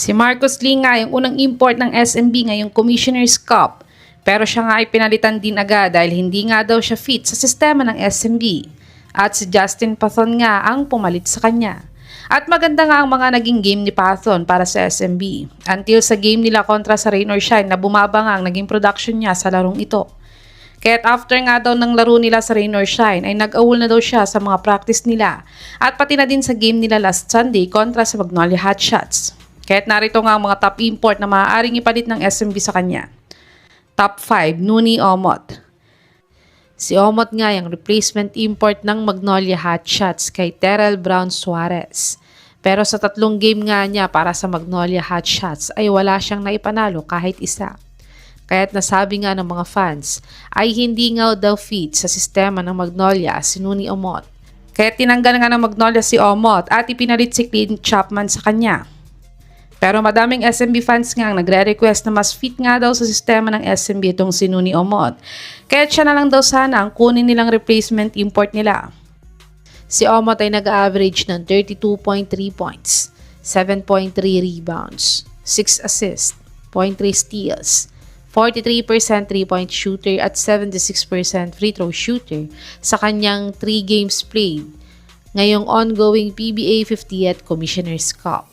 Si Marcus Lee nga yung unang import ng SMB ngayong Commissioner's Cup. Pero siya nga ay pinalitan din agad dahil hindi nga daw siya fit sa sistema ng SMB. At si Justin Pathon nga ang pumalit sa kanya. At maganda nga ang mga naging game ni Pathon para sa SMB. Until sa game nila kontra sa Rain or Shine na bumaba nga ang naging production niya sa larong ito. Kaya't after nga daw ng laro nila sa Rain or Shine ay nag-awol na daw siya sa mga practice nila. At pati na din sa game nila last Sunday kontra sa Magnolia Hotshots. Kaya't narito nga ang mga top import na maaaring ipalit ng SMB sa kanya. Top 5, Nuni Omot. Si Omot nga yung replacement import ng Magnolia Hotshots kay Terrell Brown Suarez. Pero sa 3 game nga niya para sa Magnolia Hotshots ay wala siyang naipanalo kahit isa. Kaya't nasabi nga ng mga fans ay hindi nga daw fit sa sistema ng Magnolia si Nuni Omot. Kaya't tinanggal nga ng Magnolia si Omot at ipinalit si Clint Chapman sa kanya. Pero madaming SMB fans nga ang nagre-request na mas fit nga daw sa sistema ng SMB itong si Nuni Omot. Kaya siya na lang daw sana ang kunin nilang replacement import nila. Si Omot ay nag-average ng 32.3 points, 7.3 rebounds, 6 assists, 0.3 steals, 43% 3-point shooter at 76% free throw shooter sa kanyang 3 games played ngayong ongoing PBA 50th Commissioner's Cup.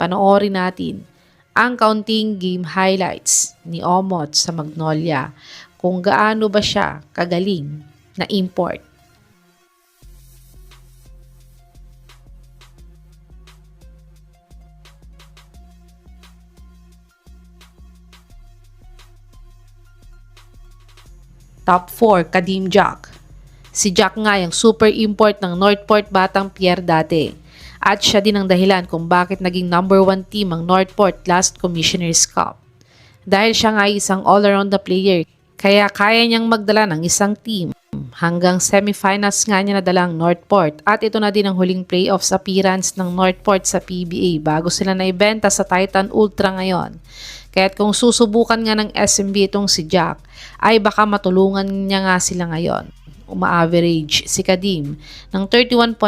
Panoorin natin ang counting game highlights ni Omot sa Magnolia kung gaano ba siya kagaling na import. Top 4, Kadeem Jack. Si Jack nga yung super import ng Northport Batang Pier dati. At siya din ang dahilan kung bakit naging number 1 team ang Northport last Commissioner's Cup. Dahil siya nga isang all-around na player, kaya kaya niyang magdala ng isang team. Hanggang semifinals nga niya nadala ang Northport at ito na din ang huling playoffs appearance ng Northport sa PBA bago sila naibenta sa Titan Ultra ngayon. Kaya't kung susubukan nga ng SMB itong si Jack, ay baka matulungan niya nga sila ngayon. Uma-average si Kadeem ng 31.7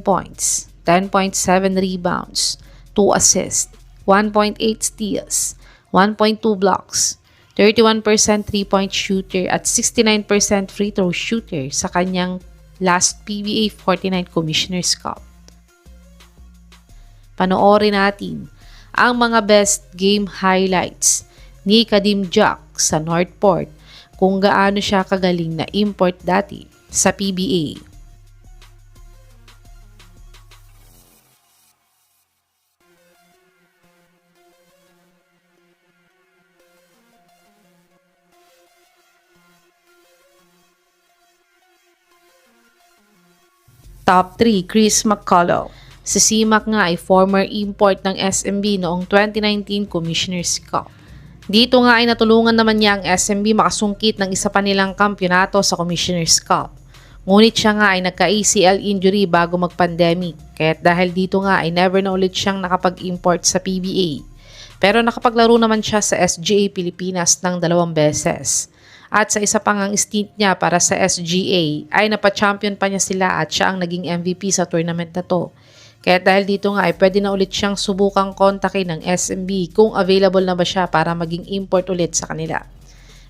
points. 10.7 rebounds, 2 assists, 1.8 steals, 1.2 blocks, 31% 3-point shooter at 69% free throw shooter sa kanyang last PBA 49 Commissioner's Cup. Panoorin natin ang mga best game highlights ni Kadeem Jack sa Northport kung gaano siya kagaling na import dati sa PBA. Top 3, Chris McCullough. Si CMAC nga ay former import ng SMB noong 2019 Commissioner's Cup. Dito nga ay natulungan naman niya ang SMB makasungkit ng isa pa nilang kampyonato sa Commissioner's Cup. Ngunit siya nga ay nagka-ACL injury bago mag-pandemic, kaya't dahil dito nga ay never na ulit siyang nakapag-import sa PBA. Pero nakapaglaro naman siya sa SGA Pilipinas ng 2 beses. At sa isa pang ang stint niya para sa SGA ay napachampion pa niya sila at siya ang naging MVP sa tournament na to. Kaya dahil dito nga ay pwede na ulit siyang subukang kontakin ng SMB kung available na ba siya para maging import ulit sa kanila.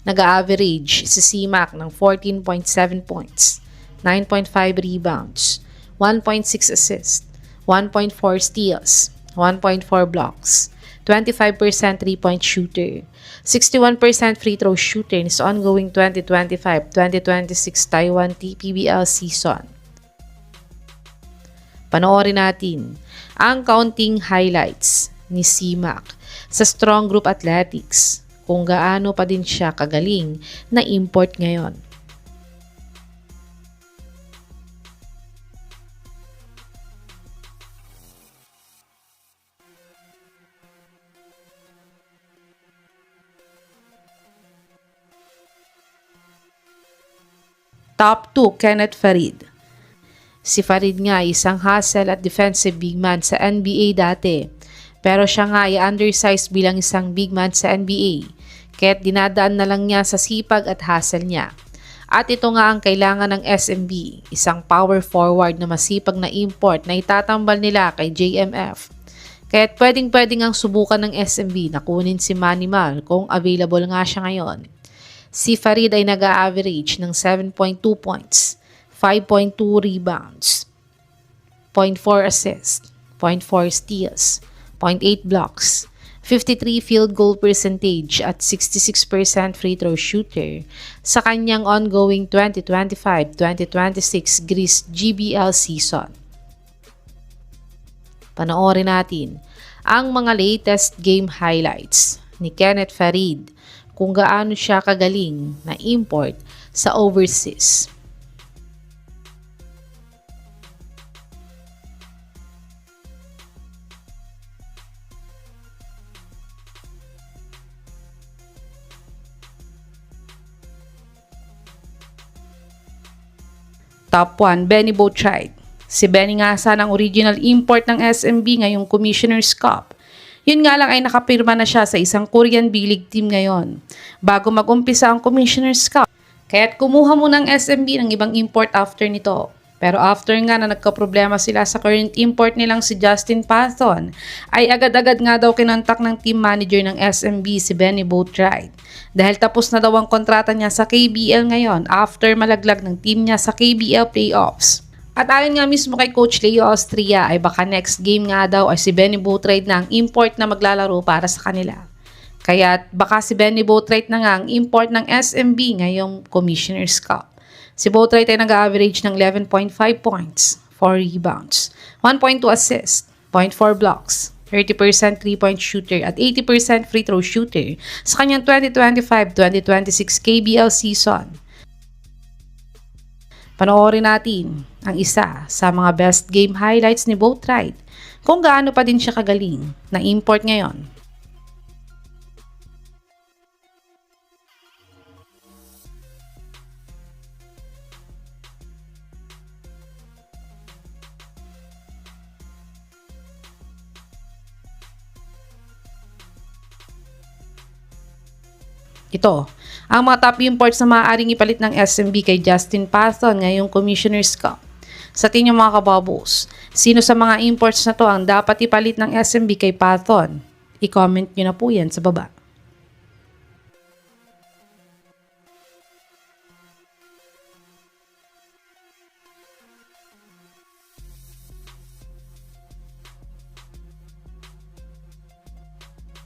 Nag-average si CMAC ng 14.7 points, 9.5 rebounds, 1.6 assists, 1.4 steals, 1.4 blocks, 25% 3-point shooter, 61% free throw shooter in his ongoing 2025-2026 Taiwan TPBL season. Panoorin natin ang counting highlights ni CMAC sa Strong Group Athletics kung gaano pa din siya kagaling na import ngayon. Top 2, Kenneth Farid. Si Farid nga ay isang hustle at defensive big man sa NBA dati. Pero siya nga ay undersized bilang isang big man sa NBA. Kaya't dinadaan na lang niya sa sipag at hustle niya. At ito nga ang kailangan ng SMB, isang power forward na masipag na import na itatambal nila kay JMF. Kaya't pwedeng-pwedeng ang subukan ng SMB na kunin si Manimal kung available nga siya ngayon. Si Farid ay nag-a-average ng 7.2 points, 5.2 rebounds, 0.4 assists, 0.4 steals, 0.8 blocks, 53 field goal percentage at 66% free throw shooter sa kanyang ongoing 2025-2026 Greece GBL season. Panoorin natin ang mga latest game highlights ni Kenneth Farid kung gaano siya kagaling na import sa overseas. Top 1, Benny Boatwright. Si Benny nga sana ang original import ng SMB ngayong Commissioner's Cup. Yun nga lang ay nakapirma na siya sa isang Korean B-League team ngayon bago mag-umpisa ang Commissioner's Cup. Kaya't kumuha muna ng SMB ng ibang import after nito. Pero after nga na nagkaproblema sila sa current import nilang si Justin Patton, ay agad-agad nga daw kinontak ng team manager ng SMB si Benny Boatwright. Dahil tapos na daw ang kontrata niya sa KBL ngayon after malaglag ng team niya sa KBL playoffs. At ayon nga mismo kay Coach Leo Austria ay baka next game nga daw ay si Benny Boatwright na ang import na maglalaro para sa kanila. Kaya baka si Benny Boatwright na nga ang import ng SMB ngayong Commissioner's Cup. Si Boatwright ay nag-average ng 11.5 points, 4 rebounds, 1.2 assists, 0.4 blocks, 30% 3-point shooter at 80% free throw shooter sa kanyang 2025-2026 KBL season. Panoorin natin ang isa sa mga best game highlights ni Boatwright kung gaano pa din siya kagaling na import ngayon. Ito, ang mga top imports na maaaring ipalit ng SMB kay Justin Patton ngayong Commissioner's Cup. Sa tingin mga kababos, sino sa mga imports na to ang dapat ipalit ng SMB kay Patton? I-comment nyo na po yan sa baba.